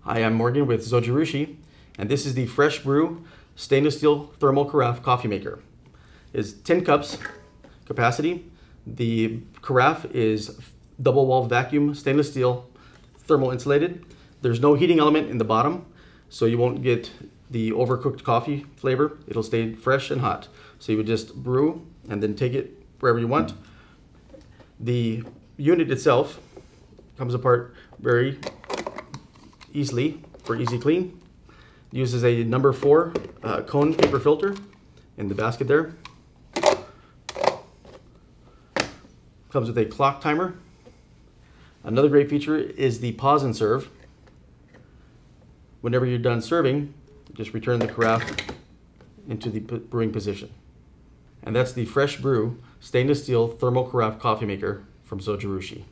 Hi, I'm Morgan with Zojirushi, and this is the Fresh Brew stainless steel thermal carafe coffee maker. It's 10 cups capacity. The carafe is double wall vacuum stainless steel thermal insulated. There's no heating element in the bottom, so you won't get the overcooked coffee flavor. It'll stay fresh and hot. So you would just brew and then take it wherever you want. The unit itself comes apart very easily for easy clean. Uses a number 4 cone paper filter in the basket there. Comes with a clock timer. Another great feature is the pause and serve. Whenever you're done serving, just return the carafe into the brewing position. And that's the Fresh Brew stainless steel thermal carafe coffee maker from Zojirushi.